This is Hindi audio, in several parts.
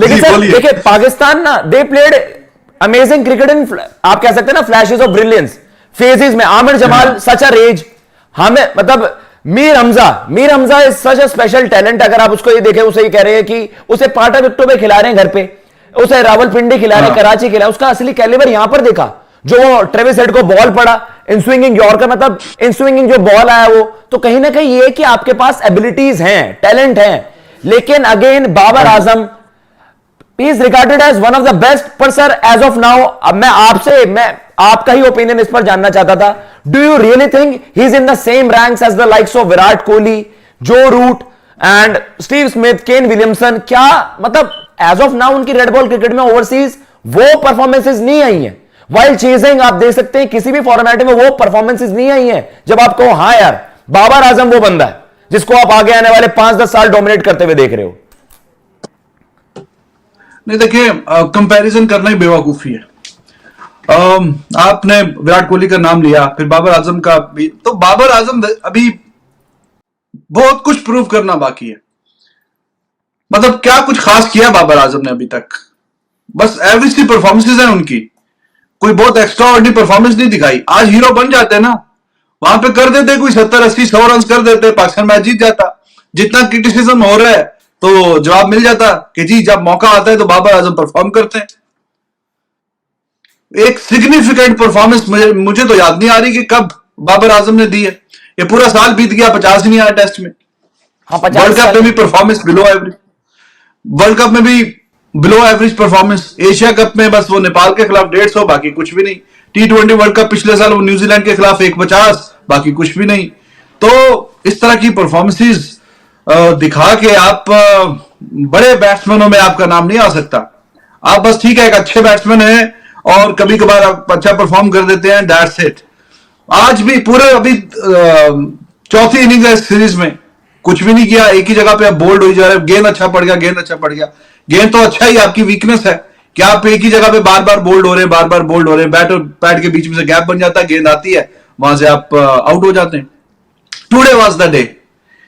लेकिन सर देखिए पाकिस्तान ना they played amazing cricket in, आप कह सकते हैं ना फ्लैशेस ऑफ ब्रिलियंस फेजेस में। आमिर जमाल सच अ रेज, हमें मतलब Mir Hamza is such a special talent. अगर आप उसको ये देखें, उसे ये कह रहे हैं कि उसे पाटा विक्टो पे खिला रहे हैं घर पे, उसे रावलपिंडी खिला रहे हैं, कराची खिला, उसका असली कैलिबर यहां पर देखा। जो वो ट्रेविस हेड को बॉल पड़ा इन स्विंगिंग यॉर्कर, मतलब इन स्विंगिंग जो बॉल आया वो, तो कहीं ना कहीं ये कि आपके पास एबिलिटीज हैं, टैलेंट हैं। लेकिन again Babar Azam is regarded as one of the best, पर सर एज ऑफ नाउ अब मैं आपका ही ओपिनियन इस पर जानना चाहता था। Do you really think he is in the same ranks as the likes of Virat Kohli, Joe Root and Steve Smith, Kane Williamson? क्या मतलब एज ऑफ नाउ उनकी रेड बॉल क्रिकेट में ओवरसीज वो परफॉर्मेंसेज नहीं आई हैं। वाइल चेजिंग आप देख सकते हैं किसी भी फॉर्मेट में वो परफॉर्मेंसेज नहीं आई हैं जब आप कहो हाँ यार बाबर आजम वो बंदा है जिसको आप आगे आने वाले 5-10 साल डोमिनेट करते हुए देख रहे हो। नहीं देखिए, कंपैरिजन करना ही बेवकूफी है। आपने विराट कोहली का नाम लिया, फिर बाबर आजम का भी, तो बाबर आजम अभी बहुत कुछ प्रूव करना बाकी है। मतलब क्या कुछ खास किया बाबर आजम ने अभी तक? बस एवरेज सी परफॉर्मेंसेज हैं उनकी, कोई बहुत एक्स्ट्रा ऑर्डिनरी परफॉर्मेंस नहीं दिखाई। आज हीरो बन जाते हैं ना, वहां पे कर देते कोई 70-80-100 रन कर देते, पाकिस्तान मैच जीत जाता। जितना क्रिटिसिज्म हो रहा है तो जवाब मिल जाता कि जी जब मौका आता है तो बाबर आजम परफॉर्म करते हैं। एक सिग्निफिकेंट परफॉर्मेंस मुझे तो याद नहीं आ रही कि कब बाबर आजम ने दी है। ये पूरा साल बीत गया, 50 ही नहीं आया टेस्ट में। वर्ल्ड कप में भी performance below average, world cup में भी below average performance. Asia cup में बस वो नेपाल के खिलाफ 150, बाकी कुछ भी नहीं। T20 वर्ल्ड कप पिछले साल वो न्यूजीलैंड के खिलाफ 150, बाकी कुछ भी नहीं। तो इस तरह की परफॉर्मेंसेस दिखा के आप बड़े बैट्समैनों में आपका नाम नहीं आ सकता। आप बस ठीक है एक अच्छे बैट्समैन है और कभी कभार आप अच्छा परफॉर्म कर देते हैं, दैट्स इट। आज भी पूरे अभी चौथी इनिंग है सीरीज में, कुछ भी नहीं किया, एक ही जगह पे आप बोल्ड हो जा रहे, गेंद अच्छा पड़ गया, गेंद अच्छा पड़ गया। गेंद तो अच्छा ही, आपकी वीकनेस है कि आप एक ही जगह पे बार बार बोल्ड हो रहे हैं, बार बार बोल्ड हो रहे हैं। बैट और पैड के बीच में से गैप बन जाता है, गेंद आती है, वहां से आप आउट हो जाते हैं। टुडे वाज द डे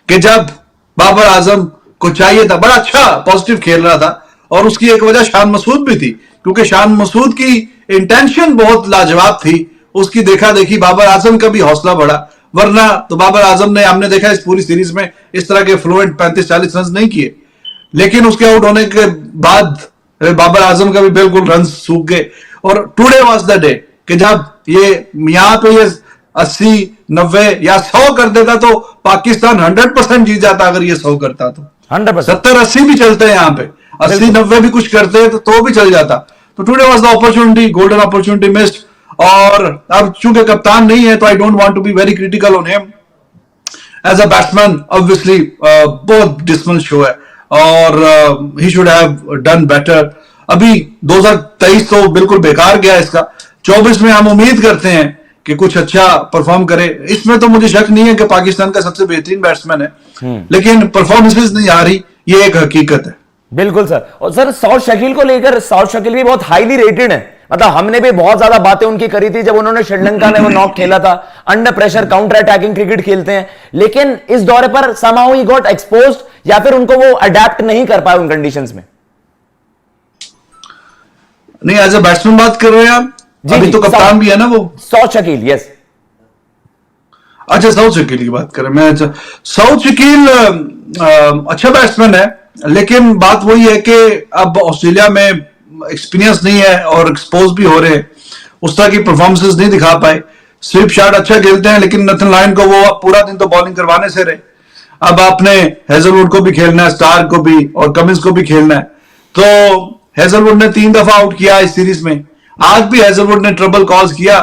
कि जब बाबर आजम को चाहिए था, बड़ा अच्छा पॉजिटिव खेल रहा था, और उसकी एक वजह शान मसूद भी थी, क्योंकि शान मसूद की इंटेंशन बहुत लाजवाब थी। उसकी देखा देखी बाबर आजम का भी हौसला बढ़ा, वरना तो बाबर आजम ने, हमने देखा इस पूरी सीरीज में इस तरह के फ्लुएंट 35-40 रन नहीं किए। लेकिन उसके आउट होने के बाद बाबर आजम का भी बिल्कुल रन सूख गए। और टुडे वाज द डे कि जब ये यहां पे ये 80-90 या 100 कर देता तो पाकिस्तान 100% जीत जाता। अगर ये 100 करता तो 70-80 भी चलते हैं, यहां पे 80-90 भी कुछ करते हैं तो भी चल जाता। तो today was the opportunity, golden opportunity missed. और अब चूंकि कप्तान नहीं है तो I don't want to be very critical on him as a batsman. Obviously बहुत डिसमल शो है और he should have done better. अभी 2023 तो बिल्कुल बेकार गया इसका। 24 में हम उम्मीद करते हैं कि कुछ अच्छा परफॉर्म करे। इसमें तो मुझे शक नहीं है कि पाकिस्तान का सबसे बेहतरीन बैट्समैन है, लेकिन परफॉर्मेंसेस नहीं आ रही, ये एक हकीकत है। बिल्कुल सर। और सर सौद शकील को लेकर, सौद शकील भी बहुत हाईली रेटेड है। मतलब हमने भी बहुत ज्यादा बातें उनकी करी थी जब उन्होंने श्रीलंका में वो नॉक खेला था। Under pressure counter attacking cricket खेलते हैं, लेकिन इस दौरे पर समहाउ ही गॉट एक्सपोज्ड, या फिर उनको वो अडेप्ट नहीं कर पाए उन कंडीशंस में। नहीं, एज अ बैट्समैन बात कर रहे हैं आप? अभी तो कप्तान भी है ना वो, सौद शकील। यस, अच्छा सौद शकील की बात करें। मैं सौद शकील अच्छा बैट्समैन है, लेकिन बात वही है कि अब ऑस्ट्रेलिया में एक्सपीरियंस नहीं है और एक्सपोज भी हो रहे हैं, उस तरह की परफॉर्मेंसेस नहीं दिखा पाए। स्वीप शॉट अच्छा खेलते हैं, लेकिन नथन लायन को वो पूरा दिन तो बॉलिंग करवाने से रहे। अब आपने हेजलवुड को भी खेलना है, स्टार को भी और कमिंस को भी खेलना है। तो हेजलवुड ने 3 दफा आउट किया इस सीरीज में। आज भी हेजलवुड ने ट्रबल कॉज किया,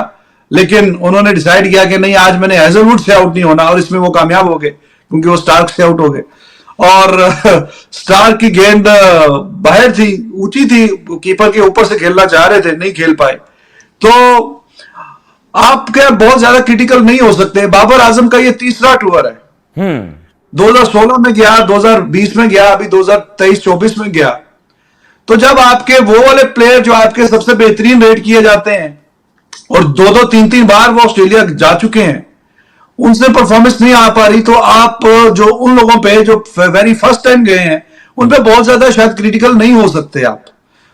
लेकिन उन्होंने डिसाइड किया कि नहीं, आज मैंने हेजलवुड से आउट नहीं होना, और इसमें वो कामयाब हो गए क्योंकि वो स्टार्क से आउट हो गए। और स्टार की गेंद बाहर थी, ऊंची थी, कीपर के ऊपर से खेलना चाह रहे थे, नहीं खेल पाए। तो आप क्या बहुत ज्यादा क्रिटिकल नहीं हो सकते। बाबर आजम का ये तीसरा टूर है। 2016 में गया, 2020 में गया, अभी 2023-24 में गया। तो जब आपके वो वाले प्लेयर जो आपके सबसे बेहतरीन रेट किए जाते हैं और 2-2, 3-3 बार वो ऑस्ट्रेलिया जा चुके हैं, उनसे परफॉर्मेंस नहीं आ पा रही, तो आप जो उन लोगों पे जो वेरी फर्स्ट टाइम गए हैं उन पे बहुत ज्यादा शायद क्रिटिकल नहीं हो सकते आप।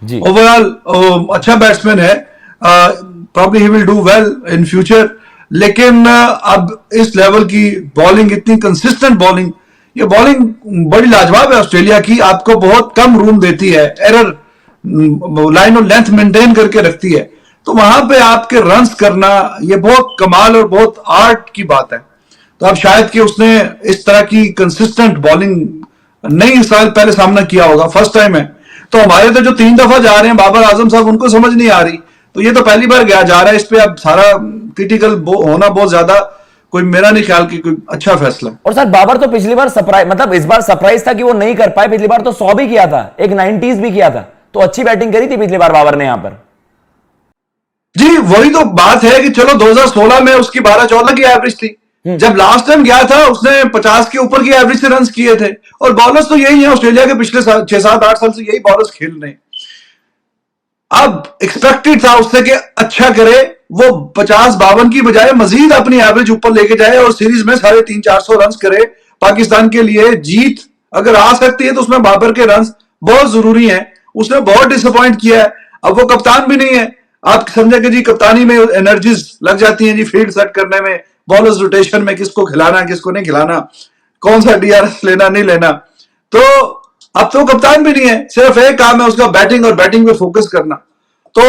ओवरऑल अच्छा बैट्समैन है, probably he will do well in future, लेकिन अब इस लेवल की बॉलिंग, इतनी कंसिस्टेंट बॉलिंग, ये बॉलिंग बड़ी लाजवाब है ऑस्ट्रेलिया की, आपको बहुत कम रूम देती है, एरर लाइन और लेंथ मेंटेन करके रखती है, तो वहां पे आपके रन्स करना ये बहुत कमाल और बहुत आर्ट की बात है। तो अब शायद कि उसने इस तरह की कंसिस्टेंट बॉलिंग नहीं इस साल पहले सामना किया होगा, फर्स्ट टाइम है। तो हमारे तो जो 3 दफा जा रहे हैं बाबर आजम साहब, उनको समझ नहीं आ रही, तो ये तो पहली बार गया जा रहा है, इस पे अब सारा क्रिटिकल होना बहुत ज्यादा कोई मेरा नहीं ख्याल कि कोई अच्छा फैसला। और सर बाबर तो पिछली बार सरप्राइज, मतलब इस बार सरप्राइज था कि वो नहीं कर पाए, पिछली बार तो 100 भी किया था, एक 90s भी किया था, तो अच्छी बैटिंग करी थी पिछली बार बाबर ने यहां पर। जी वही तो बात है कि चलो 2016 में उसकी 12-14 की एवरेज थी, जब लास्ट टाइम गया था उसने 50 के ऊपर की एवरेज से रन्स किए थे, और बॉलर्स तो यही है ऑस्ट्रेलिया के पिछले 6-7-8 साल से, यही बॉलर्स खेल रहे हैं। अब एक्सपेक्टेड था उससे कि अच्छा करे, वो 50-52 की बजाय मजीद अपनी एवरेज ऊपर लेके जाए और सीरीज में 350-400 रन करे। पाकिस्तान के लिए जीत अगर आ सकती है तो उसमें बाबर के रन बहुत जरूरी हैं। उसने बहुत डिसअपॉइंट किया है, अब वो कप्तान भी नहीं है, आप समझे कि जी कप्तानी में एनर्जीज लग जाती हैं जी, फील्ड सेट करने में, बॉलर्स रोटेशन में, किसको खिलाना किसको नहीं खिलाना, कौन सा डीआरएस लेना नहीं लेना, तो अब तो कप्तान भी नहीं है, सिर्फ एक काम है उसका, बैटिंग, और बैटिंग पे फोकस करना। तो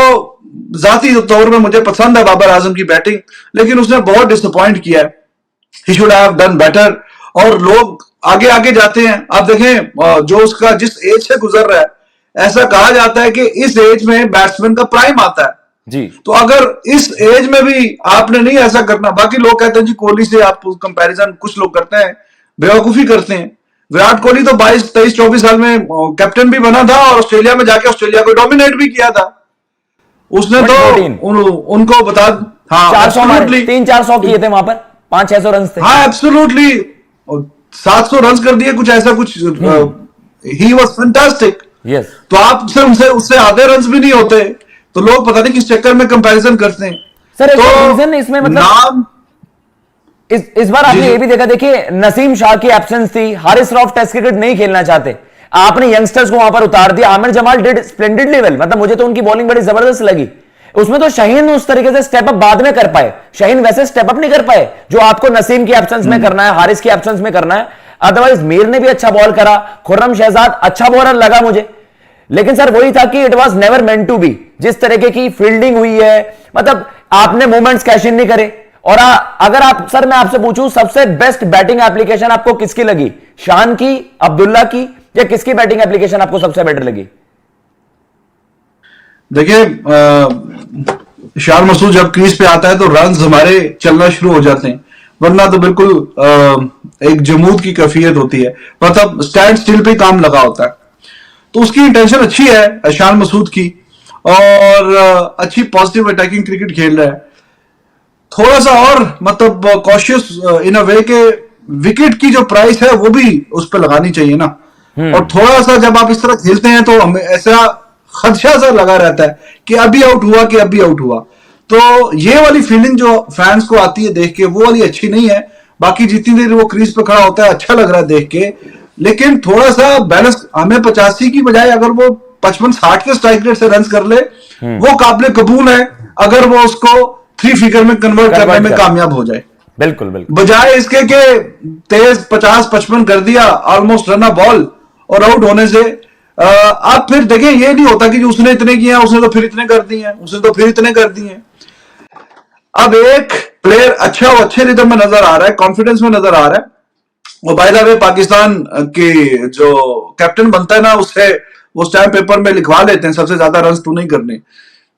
जाती तौर में मुझे पसंद है बाबर आजम की बैटिंग, लेकिन उसने बहुत डिसअपॉइंट किया है, ही शुड हैव डन बेटर। और लोग आगे आगे जाते हैं, आप देखें जो उसका जिस एज से गुजर रहा है, ऐसा कहा जाता है कि इस एज में बैट्समैन का प्राइम आता है जी। तो अगर इस एज में भी आपने नहीं ऐसा करना, बाकी लोग कहते हैं जी कोहली से आप कंपैरिजन, कुछ लोग करते हैं, बेवकूफी करते हैं। विराट कोहली तो 22-23-24 साल में कैप्टन भी बना था और ऑस्ट्रेलिया में जाके ऑस्ट्रेलिया को डोमिनेट भी किया था उसने, तो उनको बता, हाँ 300-400 किए थे वहां पर, 500-600 रन थे, हाँ एब्सोल्युटली 700 रन कर दिए, कुछ ऐसा कुछ, ही वाज फैंटास्टिक। यस, तो आप उससे आधे रन भी नहीं होते, तो लोग पता नहीं किस चक्कर में कंपैरिजन करते हैं। सर एक तो रीजन इसमें, मतलब नाम इस बार आपने ये भी देखा, देखिए नसीम शाह की एब्सेंस थी, हारिस रऊफ टेस्ट क्रिकेट नहीं खेलना चाहते, आपने यंगस्टर्स को वहां पर उतार दिया। Aamir Jamal did splendid level, मतलब मुझे तो उनकी बॉलिंग बड़ी जबरदस्त लगी। उसमें तो शाहीन उस तरीके से स्टेप अप बाद में कर पाए, शाहीन वैसे स्टेप अप नहीं कर पाए जो आपको नसीम की एब्सेंस में करना है, हारिस की एब्सेंस में करना है। अदरवाइज मीर ने भी अच्छा बॉल करा, खुर्रम शहजाद अच्छा बॉलर लगा मुझे, लेकिन सर वही था कि it was never meant to be. जिस तरीके की फील्डिंग हुई है, मतलब आपने मोमेंट्स कैश इन नहीं करे। और अगर आप, सर मैं आपसे पूछूं सबसे बेस्ट बैटिंग एप्लीकेशन आपको किसकी लगी, शान की, अब्दुल्ला की, या किसकी बैटिंग एप्लीकेशन आपको सबसे बेटर लगी? देखिए शान मसूद जब क्रीज पे आता है तो रन्स हमारे चलना शुरू हो जाते हैं, वरना तो बिल्कुल एक जमूद की कैफियत होती है, मतलब स्टैंड स्टिल पे काम लगा होता है। तो उसकी इंटेंशन अच्छी है शान मसूद की, और अच्छी पॉजिटिव अटैकिंग क्रिकेट खेल रहा है। थोड़ा सा और मतलब कॉशियस इन अ वे के विकेट की जो प्राइस है वो भी उस पर लगानी चाहिए ना। और थोड़ा सा जब आप इस तरह खेलते हैं तो हमें ऐसा खदशा सा लगा रहता है कि अभी आउट हुआ कि अभी आउट हुआ, तो ये वाली फीलिंग जो फैंस को आती है देख के, वो वाली अच्छी नहीं है। बाकी जितनी देर वो क्रीज पे खड़ा होता है अच्छा लग रहा है देख के, लेकिन थोड़ा सा बैलेंस, हमें 85 की बजाय अगर वो 55-60 के स्ट्राइक रेट से रन कर ले वो काबिल कबूल है, अगर वो उसको 3 फिगर में कन्वर्ट करने में कामयाब हो जाए। बिल्कुल बिल्कुल, बजाय इसके के तेज 50-55 कर दिया ऑलमोस्ट रन बॉल और आउट होने से, आप फिर देखें ये नहीं होता कि उसने इतने किए हैं, उसने तो फिर इतने कर दिए हैं, उसने तो फिर इतने कर दिए हैं। अब एक प्लेयर अच्छा और अच्छे रिदम में नजर आ रहा है, कॉन्फिडेंस में नजर आ रहा है, और बाय द वे पाकिस्तान के जो कैप्टन बनता है ना, उससे वो स्टैम्प पेपर में लिखवा लेते हैं सबसे ज्यादा रन तू नहीं करने।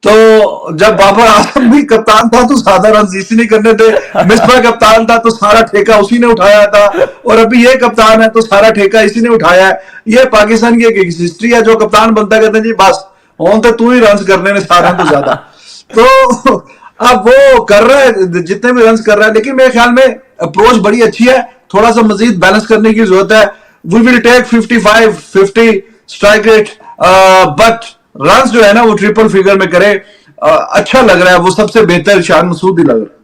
तो जब बाबर आजम भी कप्तान था तो ज्यादा रन इसी नहीं करने थे, मिसबा कप्तान था तो सारा ठेका उसी ने उठाया था, और अभी ये कप्तान है तो सारा ठेका इसी ने उठाया है। ये पाकिस्तान की एक हिस्ट्री है, जो कप्तान बनता है कहते हैं जी बस हों तो तू ही रन करने में सारा तो ज्यादा। तो अब वो कर रहा है जितने भी रन कर रहा है, लेकिन मेरे ख्याल में अप्रोच बड़ी अच्छी है, थोड़ा सा मजीद बैलेंस करने की जरूरत है। We will take 55-50 strike rate, but run जो है ना वो ट्रिपल फिगर में करे, अच्छा लग रहा है, वो सबसे बेहतर शान मसूद ही लग रहा है।